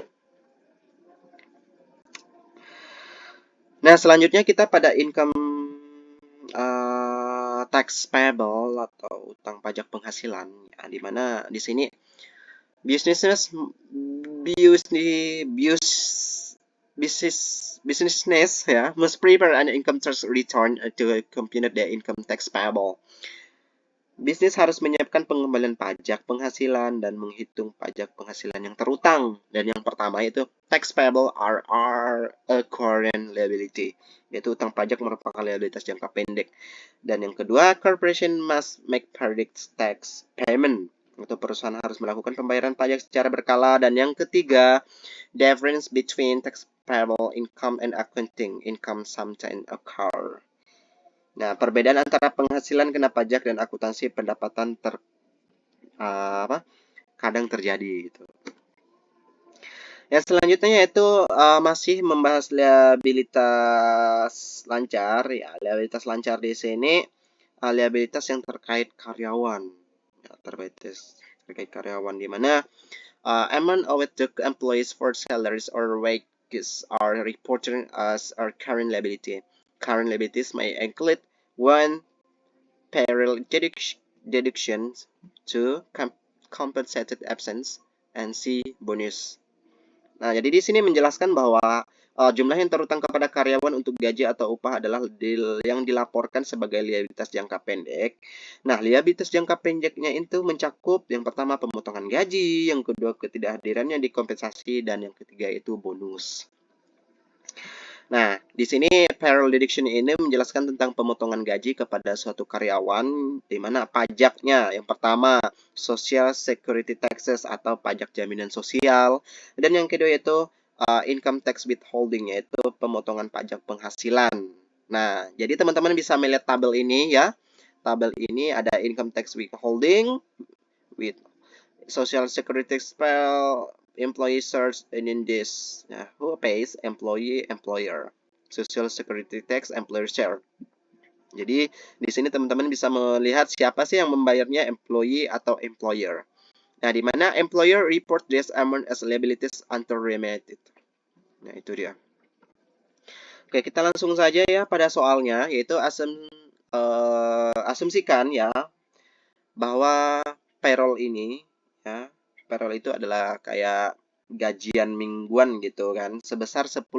Nah, selanjutnya kita pada income tax payable atau utang pajak penghasilan. Ya, di mana di sini business business ya must prepare an income tax return to compute the income tax payable. Bisnis harus menyiapkan pengembalian pajak penghasilan dan menghitung pajak penghasilan yang terutang. Dan yang pertama itu tax payable are a current liability, yaitu utang pajak merupakan liabilitas jangka pendek. Dan yang kedua, corporation must make periodic tax payment, atau perusahaan harus melakukan pembayaran pajak secara berkala. Dan yang ketiga, difference between tax payable income and accounting income sometimes occur. Nah, perbedaan antara penghasilan kena pajak dan akuntansi pendapatan kadang terjadi gitu. Yang selanjutnya yaitu masih membahas liabilitas lancar ya. Liabilitas lancar di sini liabilitas yang terkait karyawan. Ya, terkait karyawan di mana amount owed to employees for salaries or wages are reported as our current liability. Current liabilities may include one payroll deductions, 2 compensated absence, and C bonus. Nah, jadi di sini menjelaskan bahwa jumlah yang terutang kepada karyawan untuk gaji atau upah adalah yang dilaporkan sebagai liabilitas jangka pendek. Nah, liabilitas jangka pendeknya itu mencakup yang pertama pemotongan gaji, yang kedua ketidakhadirannya dikompensasi, dan yang ketiga itu bonus. Nah, di sini payroll deduction ini menjelaskan tentang pemotongan gaji kepada suatu karyawan, di mana pajaknya yang pertama Social Security Taxes atau pajak jaminan sosial, dan yang kedua yaitu income tax withholding, yaitu pemotongan pajak penghasilan. Nah, jadi teman-teman bisa melihat tabel ini ya. Tabel ini ada income tax withholding, with Social Security Tax employee search and in this who pays employee employer social security tax employer share. Jadi di sini teman-teman bisa melihat siapa sih yang membayarnya, employee atau employer. Nah, di mana employer report this amount as liabilities until remitted. Nah, itu dia. Oke, kita langsung saja ya pada soalnya, yaitu asumsikan ya bahwa payroll ini ya, payroll itu adalah kayak gajian mingguan gitu kan, sebesar 10.000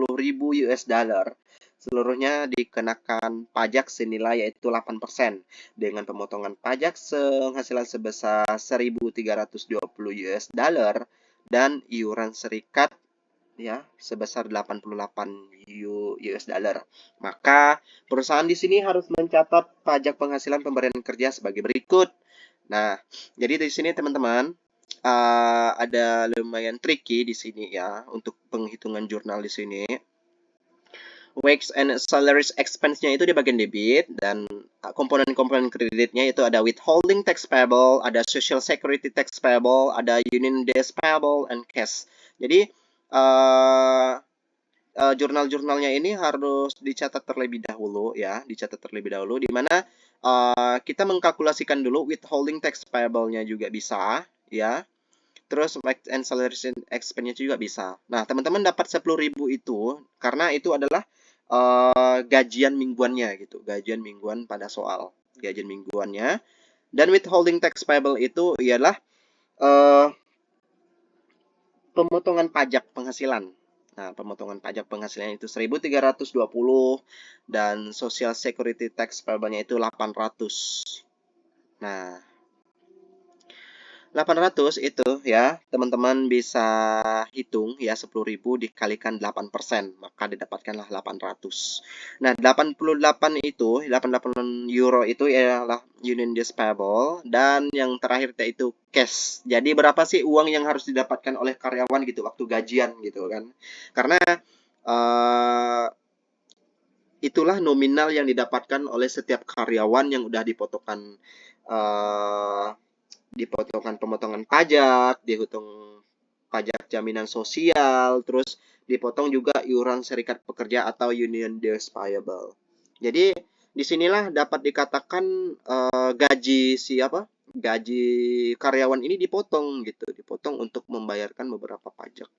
US dollar. Seluruhnya dikenakan pajak senilai yaitu 8% dengan pemotongan pajak penghasilan sebesar 1.320 US dollar dan iuran serikat ya sebesar 88 US dollar. Maka perusahaan di sini harus mencatat pajak penghasilan pemberian kerja sebagai berikut. Nah, jadi di sini teman-teman ada lumayan tricky di sini ya untuk penghitungan jurnal di sini. Wages and salaries expense-nya itu di bagian debit, dan komponen-komponen kreditnya itu ada withholding tax payable, ada social security tax payable, ada union days payable, and cash. Jadi jurnal-jurnalnya ini harus dicatat terlebih dahulu ya, di mana kita mengkalkulasikan dulu withholding tax payable-nya juga bisa ya. Terus wages and salaries expense-nya juga bisa. Nah, teman-teman dapat 10.000 itu karena itu adalah gajian mingguannya gitu, gajian mingguan pada soal gajian mingguannya. Dan withholding tax payable itu ialah pemotongan pajak penghasilan. Nah, pemotongan pajak penghasilan itu 1.320 dan social security tax payable-nya itu 800. Nah, 800 itu ya, teman-teman bisa hitung ya 10.000 dikalikan 8%, maka didapatkanlah 800. Nah, 88 itu, 88 euro itu ialah union days payable, dan yang terakhir yaitu cash. Jadi berapa sih uang yang harus didapatkan oleh karyawan gitu waktu gajian gitu kan. Karena itulah nominal yang didapatkan oleh setiap karyawan yang udah dipotongkan pemotongan pajak, dihitung pajak jaminan sosial, terus dipotong juga iuran serikat pekerja atau union days payable. Jadi disinilah dapat dikatakan gaji karyawan ini dipotong gitu, dipotong untuk membayarkan beberapa pajak.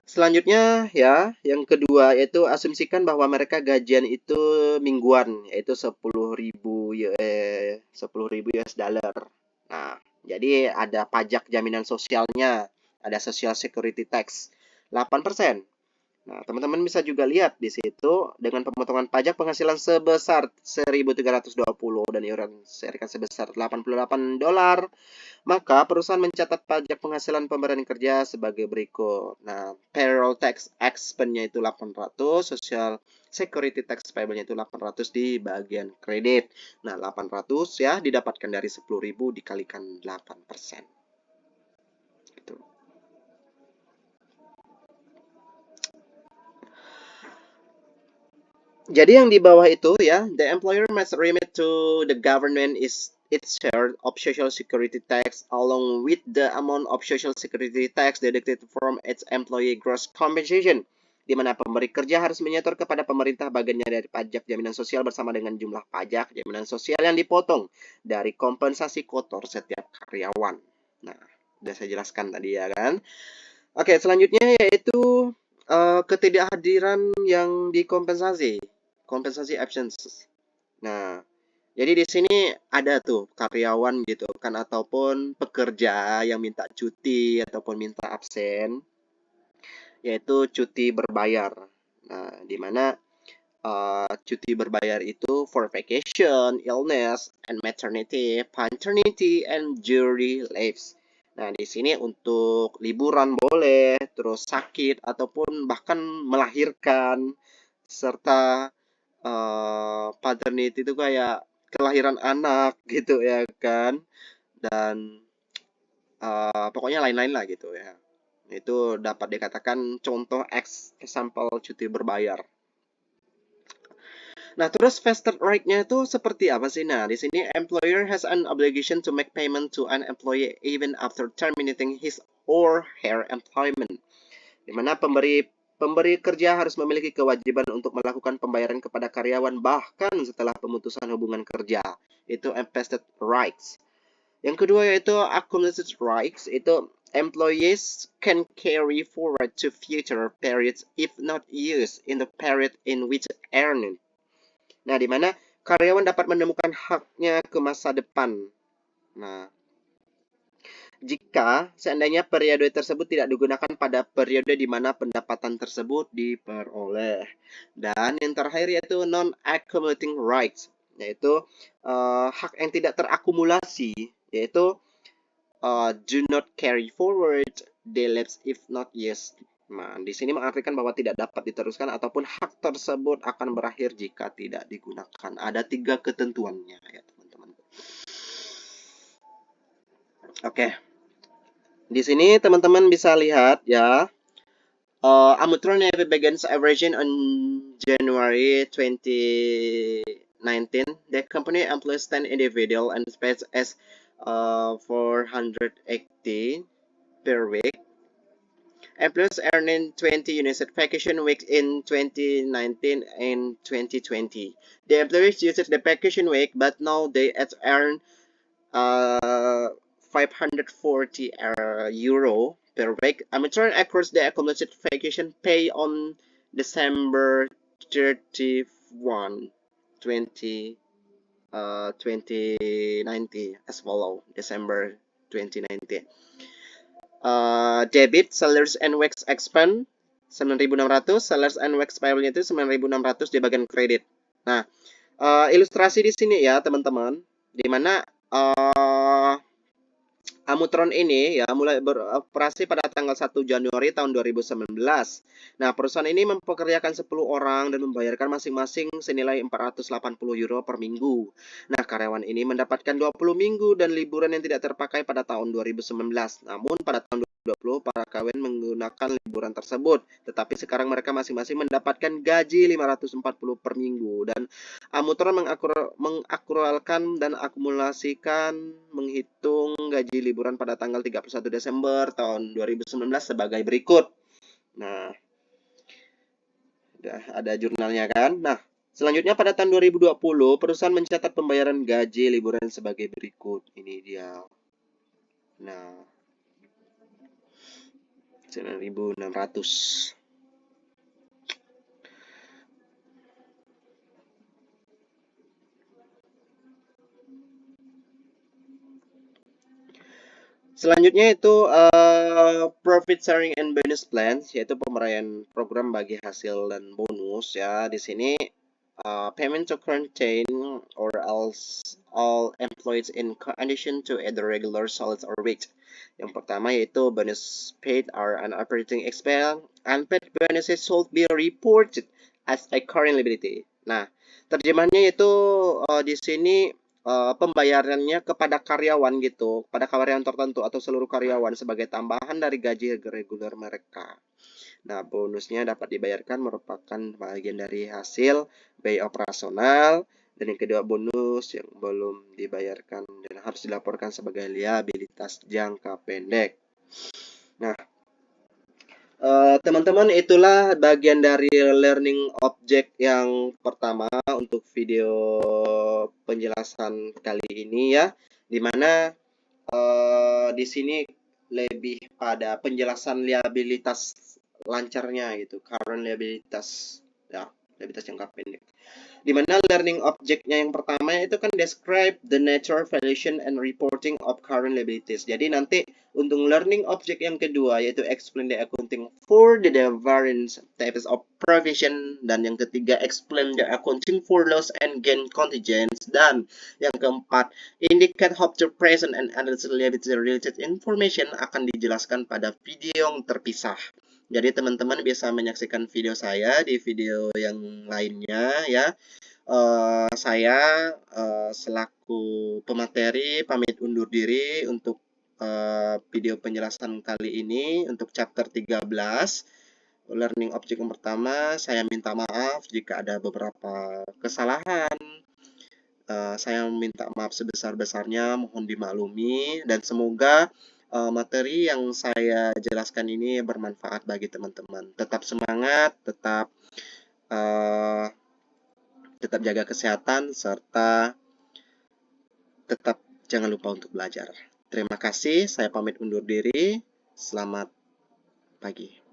Selanjutnya ya, yang kedua yaitu asumsikan bahwa mereka gajian itu mingguan, yaitu 10.000 US dollar. Nah, jadi ada pajak jaminan sosialnya, ada social security tax 8%. Nah, teman-teman bisa juga lihat di situ dengan pemotongan pajak penghasilan sebesar 1.320 dan iuran serikat sebesar $88, maka perusahaan mencatat pajak penghasilan pemberian kerja sebagai berikut. Nah, payroll tax expense-nya itu 800, social security tax payable-nya itu 800 di bagian kredit. Nah, 800 ya didapatkan dari 10.000 dikalikan 8%. Gitu. Jadi yang di bawah itu ya, the employer must remit to the government its share of social security tax along with the amount of social security tax deducted from its employee gross compensation, di mana pemberi kerja harus menyetor kepada pemerintah bagiannya dari pajak jaminan sosial bersama dengan jumlah pajak jaminan sosial yang dipotong dari kompensasi kotor setiap karyawan. Nah, sudah saya jelaskan tadi ya kan. Oke, selanjutnya yaitu ketidakhadiran yang dikompensasi. Compensasi absence. Nah, jadi di sini ada tuh karyawan gitu kan ataupun pekerja yang minta cuti ataupun minta absen, yaitu cuti berbayar. Nah, di mana cuti berbayar itu for vacation, illness, and maternity, paternity, and jury leaves. Nah, di sini untuk liburan boleh, terus sakit ataupun bahkan melahirkan, serta paternity itu kayak kelahiran anak gitu ya kan, dan pokoknya lain-lain lah gitu ya. Itu dapat dikatakan contoh example cuti berbayar. Nah, terus vested right-nya itu seperti apa sih? Nah, di sini employer has an obligation to make payment to an employee even after terminating his or her employment. Di mana pemberi kerja harus memiliki kewajiban untuk melakukan pembayaran kepada karyawan bahkan setelah pemutusan hubungan kerja. Itu vested rights. Yang kedua yaitu accumulated rights. Itu employees can carry forward to future periods if not used in the period in which earned. Nah, di mana karyawan dapat menemukan haknya ke masa depan. Nah, jika seandainya periode tersebut tidak digunakan pada periode di mana pendapatan tersebut diperoleh. Dan yang terakhir yaitu non-accumulating rights, yaitu hak yang tidak terakumulasi, yaitu do not carry forward, they lapse if not used. Nah, di sini mengartikan bahwa tidak dapat diteruskan ataupun hak tersebut akan berakhir jika tidak digunakan. Ada 3 ketentuannya ya, teman-teman. Oke. Di sini teman-teman bisa lihat ya. Amatron Navy begins averaging on January 2019. The company employs 10 individual and pays as 480 per week. Employees earning 20 units at vacation week in 2019 and 2020. The employees used the vacation week, but now they earn 540 euro per week. Amateur across the accumulated vacation pay on December 31, 2019 as follow. December 2019. Debit, salaries and wax expense 9.600, salaries and wax payable itu 9.600 di bagian kredit. Nah, ilustrasi di sini ya teman-teman, di mana Amatron ini ya mulai beroperasi pada tanggal 1 Januari tahun 2019. Nah, perusahaan ini mempekerjakan 10 orang dan membayarkan masing-masing senilai 480 euro per minggu. Nah, karyawan ini mendapatkan 20 minggu dan liburan yang tidak terpakai pada tahun 2019. Namun pada tahun 2020 para kawan menggunakan liburan tersebut, tetapi sekarang mereka masing-masing mendapatkan gaji 540 per minggu dan Amatron mengakrualkan dan akumulasikan menghitung gaji liburan pada tanggal 31 Desember tahun 2019 sebagai berikut. Nah, ada jurnalnya kan? Nah, selanjutnya pada tahun 2020 perusahaan mencatat pembayaran gaji liburan sebagai berikut. Ini dia. Nah, 9.600. Selanjutnya itu profit sharing and bonus plans, yaitu pemberian program bagi hasil dan bonus ya. Di sini payment to contain or else all employees in addition to either regular salaries or wage. Yang pertama yaitu bonus paid are an operating expense. Unpaid bonuses should be reported as a current liability. Nah, terjemahnya itu di sini pembayarannya kepada karyawan gitu, kepada karyawan tertentu atau seluruh karyawan sebagai tambahan dari gaji reguler mereka. Nah, bonusnya dapat dibayarkan merupakan bagian dari hasil biaya operasional, dan yang kedua bonus yang belum dibayarkan dan harus dilaporkan sebagai liabilitas jangka pendek. Nah, teman-teman, itulah bagian dari learning object yang pertama untuk video penjelasan kali ini ya, dimana di sini lebih pada penjelasan liabilitas lancarnya gitu, current liabilitas ya, liabilitas jangka pendek. Di mana learning object-nya yang pertama itu kan describe the nature, valuation, and reporting of current liabilities. Jadi nanti untuk learning object yang kedua yaitu explain the accounting for the various types of provision, dan yang ketiga explain the accounting for loss and gain contingents, dan yang keempat indicate how to present and analyze liability related information akan dijelaskan pada video yang terpisah. Jadi teman-teman bisa menyaksikan video saya di video yang lainnya ya. Saya selaku pemateri pamit undur diri untuk video penjelasan kali ini untuk chapter 13 learning object yang pertama. Saya minta maaf jika ada beberapa kesalahan. Saya minta maaf sebesar-besarnya, mohon dimaklumi, dan semoga materi yang saya jelaskan ini bermanfaat bagi teman-teman. Tetap semangat, tetap jaga kesehatan, serta tetap jangan lupa untuk belajar. Terima kasih, saya pamit undur diri. Selamat pagi.